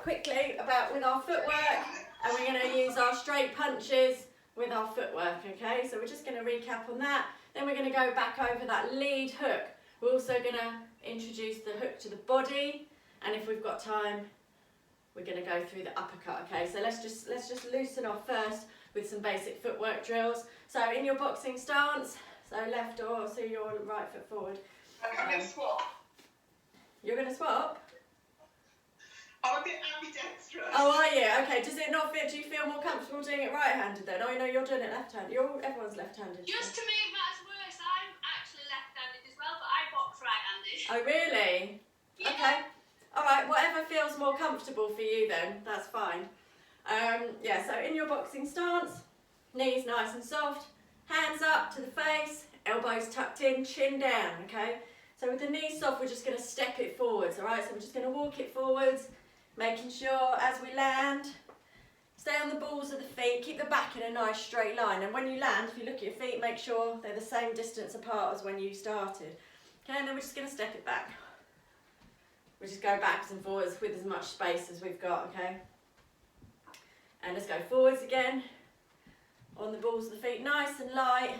quickly about with our footwork, and we're going to use our straight punches with our footwork, okay? So we're just going to recap on that. Then we're going to go back over that lead hook. We're also going to introduce the hook to the body, and if we've got time, we're going to go through the uppercut, okay? So let's just loosen off first with some basic footwork drills. So in your boxing stance, so left or so your right foot forward. I'm going to swap. You're going to swap? I'm a bit ambidextrous. Oh, are you? Okay, does it not feel, do you feel more comfortable doing it right-handed then? Oh, you know, you're doing it left-handed. Everyone's left-handed. Just to make matters worse, I'm actually left-handed as well, but I box right-handed. Oh, really? Yeah. Okay. All right, whatever feels more comfortable for you then, that's fine. Yeah, so in your boxing stance, knees nice and soft, hands up to the face, elbows tucked in, chin down, okay? So with the knees soft, we're just going to step it forwards, all right? So we're just going to walk it forwards, making sure as we land, stay on the balls of the feet, keep the back in a nice straight line. And when you land, if you look at your feet, make sure they're the same distance apart as when you started. Okay, and then we're just going to step it back. We just go backwards and forwards with as much space as we've got, okay? And let's go forwards again, on the balls of the feet, nice and light.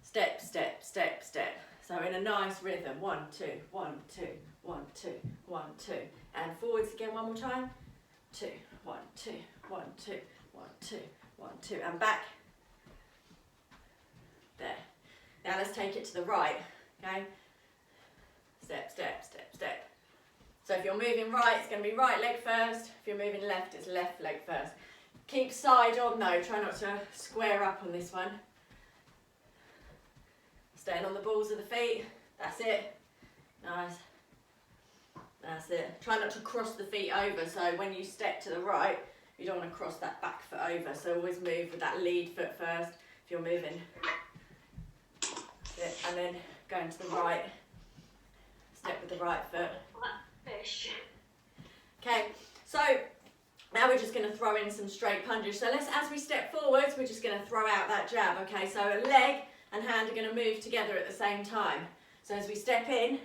Step, step, step, step. So in a nice rhythm, 1, 2, 1, 2, 1, 2, 1, 2. And forwards again one more time. 2, 1, 2, 1, 2, 1, 2, 1, 2. And back. There. Now let's take it to the right, okay? Step, step, step, step. So if you're moving right, it's going to be right leg first. If you're moving left, it's left leg first. Keep side on though, try not to square up on this one. Staying on the balls of the feet, that's it. Nice. That's it. Try not to cross the feet over, so when you step to the right, you don't want to cross that back foot over. So always move with that lead foot first if you're moving. That's it. And then going to the right, step with the right foot. Fish. Okay, so now we're just going to throw in some straight punches. So as we step forwards, we're just going to throw out that jab, okay? So a leg and hand are going to move together at the same time. So as we step in,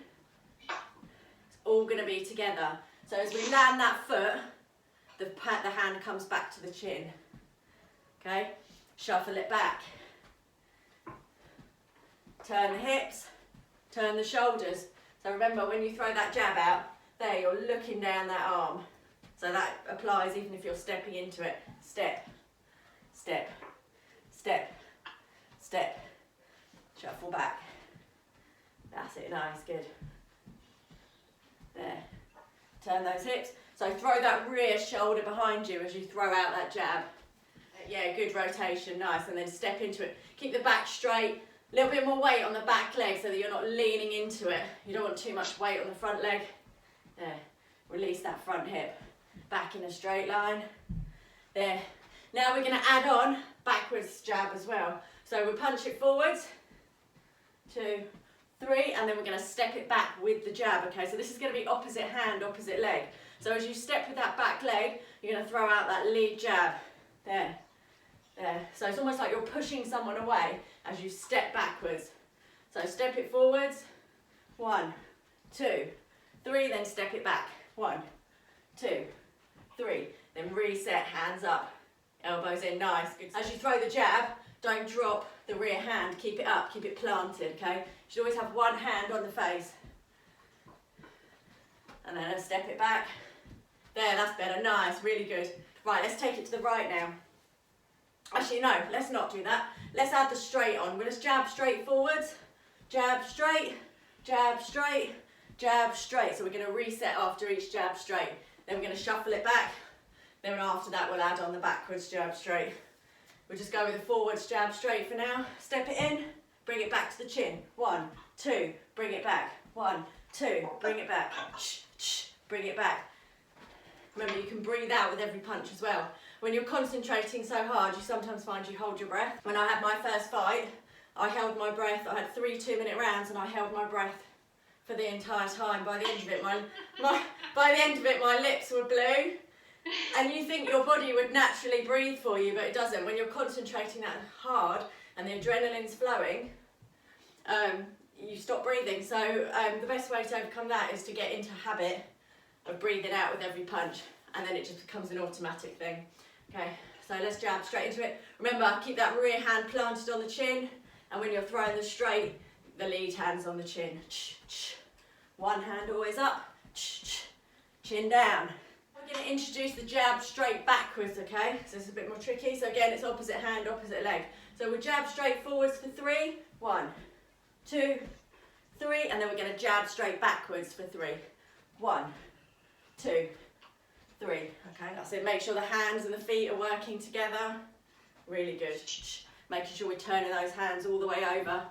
it's all going to be together. So as we land that foot, the hand comes back to the chin. Okay, shuffle it back. Turn the hips, turn the shoulders. So remember, when you throw that jab out, there you're looking down that arm. So that applies even if you're stepping into it. Step, step, step, step. Shuffle back. That's it, nice, good. There. Turn those hips. So throw that rear shoulder behind you as you throw out that jab. Yeah, good rotation, nice. And then step into it. Keep the back straight. A little bit more weight on the back leg so that you're not leaning into it. You don't want too much weight on the front leg. There. Release that front hip. Back in a straight line. There. Now we're going to add on backwards jab as well. So we'll punch it forwards. 2, 3, and then we're going to step it back with the jab, okay? So this is going to be opposite hand, opposite leg. So as you step with that back leg, you're going to throw out that lead jab. There, there. So it's almost like you're pushing someone away as you step backwards. So step it forwards. 1, 2, 3, then step it back. 1, 2, 3. Then reset, hands up, elbows in, nice. Good. As you throw the jab, don't drop the rear hand, keep it up, keep it planted, okay? You should always have one hand on the face. And then let's step it back. There, that's better, nice, really good. Right, let's take it to the right now. Actually, no, let's not do that. Let's add the straight on. We'll just jab straight forwards, jab straight, jab straight, jab straight. So we're going to reset after each jab straight. Then we're going to shuffle it back. Then after that, we'll add on the backwards jab straight. We'll just go with the forwards jab straight for now. Step it in, bring it back to the chin. 1, 2, bring it back. 1, 2, bring it back. Shh, shh, bring it back. Remember, you can breathe out with every punch as well. When you're concentrating so hard, you sometimes find you hold your breath. When I had my first fight, I held my breath. I had 3 2-minute rounds and I held my breath for the entire time. By the end of it, my lips were blue. And you think your body would naturally breathe for you, but it doesn't. When you're concentrating that hard and the adrenaline's flowing, you stop breathing. So the best way to overcome that is to get into habit of breathing out with every punch, and then it just becomes an automatic thing. Okay, so let's jab straight into it. Remember, keep that rear hand planted on the chin, and when you're throwing the straight, the lead hand's on the chin. One hand always up, chin down. We're going to introduce the jab straight backwards, okay? So it's a bit more tricky. So again, it's opposite hand, opposite leg. So we'll jab straight forwards for 3. 1, 2, 3, and then we're going to jab straight backwards for 3. 1, 2, 3. Okay, that's it. Make sure the hands and the feet are working together. Really good. Making sure we're turning those hands all the way over,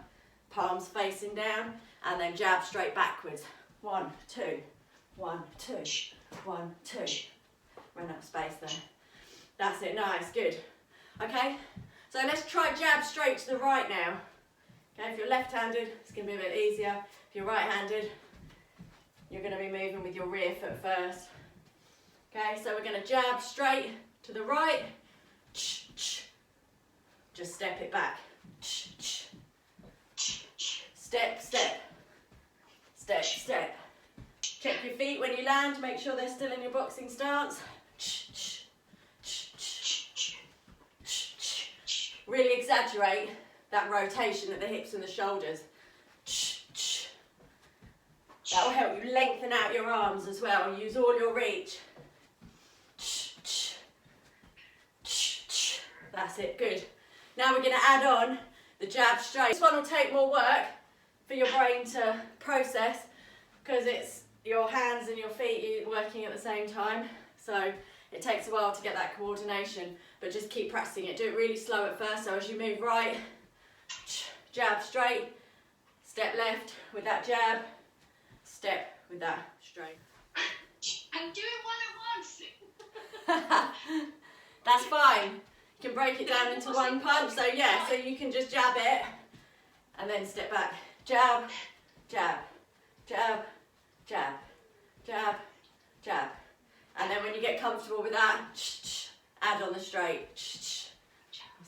palms facing down, and then jab straight backwards. 1, 2, 1, 2, 1, 2. Run up space there. That's it. Nice. Good. Okay. So let's try jab straight to the right now. Okay. If you're left-handed, it's going to be a bit easier. If you're right-handed, you're going to be moving with your rear foot first. Okay. So we're going to jab straight to the right. Just step it back. Step, step. Step, step. Check your feet when you land. Make sure they're still in your boxing stance. Really exaggerate that rotation at the hips and the shoulders. That will help you lengthen out your arms as well. Use all your reach. That's it, good. Now we're going to add on the jab straight. This one will take more work for your brain to process because it's your hands and your feet working at the same time. So it takes a while to get that coordination, but just keep practicing it. Do it really slow at first. So as you move right, jab straight, step left with that jab, step with that straight. I'm doing one at once. That's fine. You can break it down into one punch. So yeah, so you can just jab it and then step back. Jab, jab, jab, jab, jab, jab. And then when you get comfortable with that, add on the straight. That's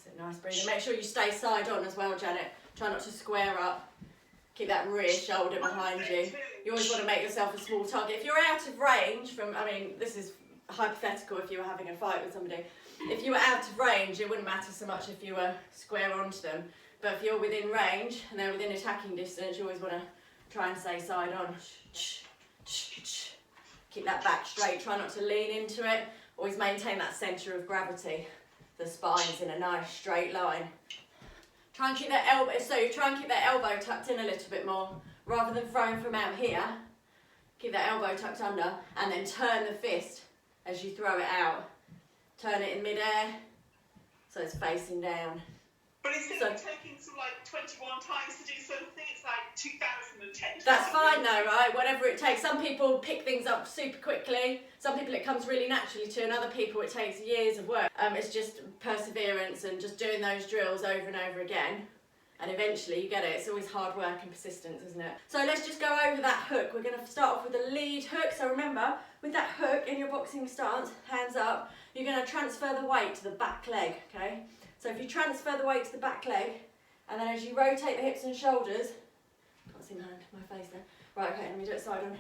it, nice breathing. Make sure you stay side on as well, Janet. Try not to square up. Keep that rear shoulder behind you. You always want to make yourself a small target. If you're out of range from, I mean, this is hypothetical if you were having a fight with somebody. If you were out of range, it wouldn't matter so much if you were square onto them. But if you're within range and they're within attacking distance, you always want to try and stay side on. Keep that back straight. Try not to lean into it. Always maintain that centre of gravity. The spine's in a nice straight line. Try and keep that elbow. So try and keep that elbow tucked in a little bit more, rather than throwing from out here. Keep that elbow tucked under, and then turn the fist as you throw it out. Turn it in mid-air, so it's facing down. But instead of taking some like 21 times to do something, it's like 2010. That's fine though, right? Whatever it takes. Some people pick things up super quickly. Some people it comes really naturally to, and other people it takes years of work. It's just perseverance and just doing those drills over and over again. And eventually you get it. It's always hard work and persistence, isn't it? So let's just go over that hook. We're going to start off with the lead hook. So remember, with that hook in your boxing stance, hands up, you're going to transfer the weight to the back leg, okay? So if you transfer the weight to the back leg, and then as you rotate the hips and shoulders, can't see my face there. Right, okay, let me do it side on.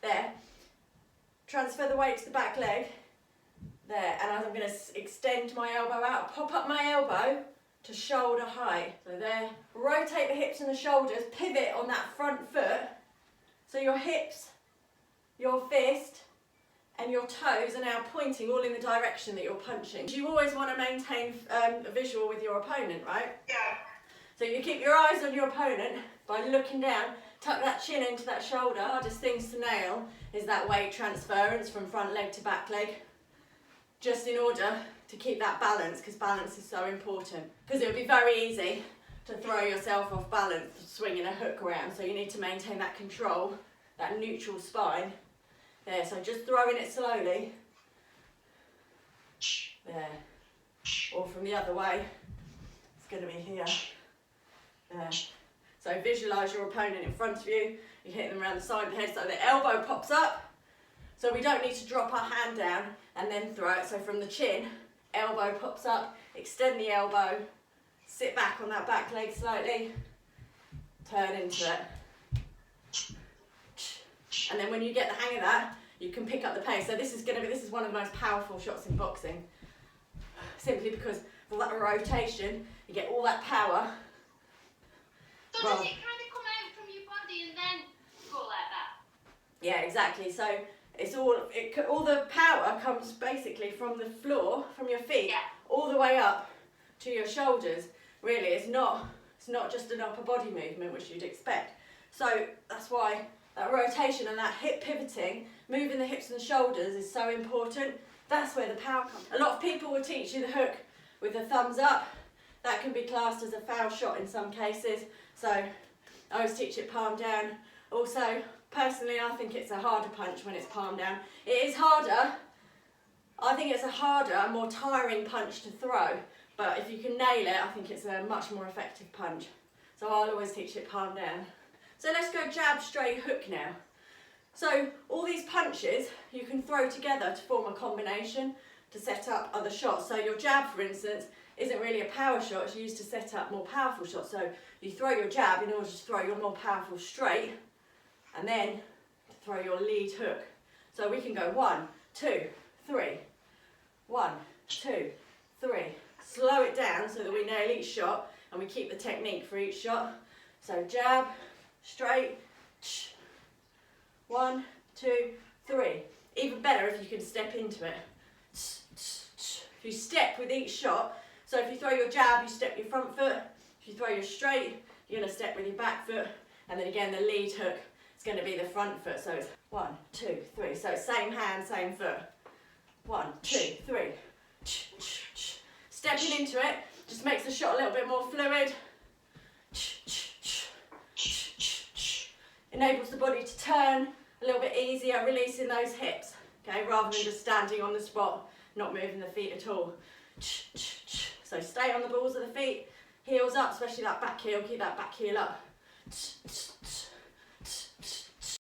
There. Transfer the weight to the back leg. There, and I'm going to extend my elbow out, pop up my elbow to shoulder height. So there, rotate the hips and the shoulders, pivot on that front foot. So your hips, your fist, and your toes are now pointing all in the direction that you're punching. You always want to maintain a visual with your opponent, right? Yeah. So you keep your eyes on your opponent by looking down, tuck that chin into that shoulder. Hardest things to nail is that weight transference from front leg to back leg, just in order to keep that balance, because balance is so important. Because it would be very easy to throw yourself off balance swinging a hook around, so you need to maintain that control, that neutral spine. There, so just throwing it slowly. There. Or from the other way, it's going to be here. There. So visualise your opponent in front of you. You're hitting them around the side of the head so the elbow pops up. So we don't need to drop our hand down and then throw it. So from the chin, elbow pops up, extend the elbow, sit back on that back leg slightly, turn into it. And then when you get the hang of that, you can pick up the pace. So this is one of the most powerful shots in boxing, simply because of all that rotation, you get all that power. So does it kind of come out from your body and then go like that? Yeah, exactly. So it's all the power comes basically from the floor, from your feet, all the way up to your shoulders. Really, it's not just an upper body movement, which you'd expect. So that's why that rotation and that hip pivoting, moving the hips and the shoulders is so important. That's where the power comes. A lot of people will teach you the hook with the thumbs up. That can be classed as a foul shot in some cases. So I always teach it palm down. Also, personally, I think it's a harder punch when it's palm down. It is harder. I think it's a harder, more tiring punch to throw. But if you can nail it, I think it's a much more effective punch. So I'll always teach it palm down. So let's go jab, straight, hook now. So all these punches you can throw together to form a combination to set up other shots. So your jab, for instance, isn't really a power shot, it's used to set up more powerful shots. So you throw your jab in order to throw your more powerful straight, and then throw your lead hook. So we can go 1, 2, 3, 1, 2, 3. Slow it down so that we nail each shot and we keep the technique for each shot. So jab, straight, 1, 2, 3. Even better if you can step into it. If you step with each shot, so if you throw your jab, you step your front foot. If you throw your straight, you're going to step with your back foot. And then again, the lead hook is going to be the front foot. So it's 1, 2, 3. So same hand, same foot. 1, 2, 3. Stepping into it just makes the shot a little bit more fluid. Enables the body to turn a little bit easier, releasing those hips, okay, rather than just standing on the spot, not moving the feet at all. So stay on the balls of the feet, heels up, especially that back heel, keep that back heel up.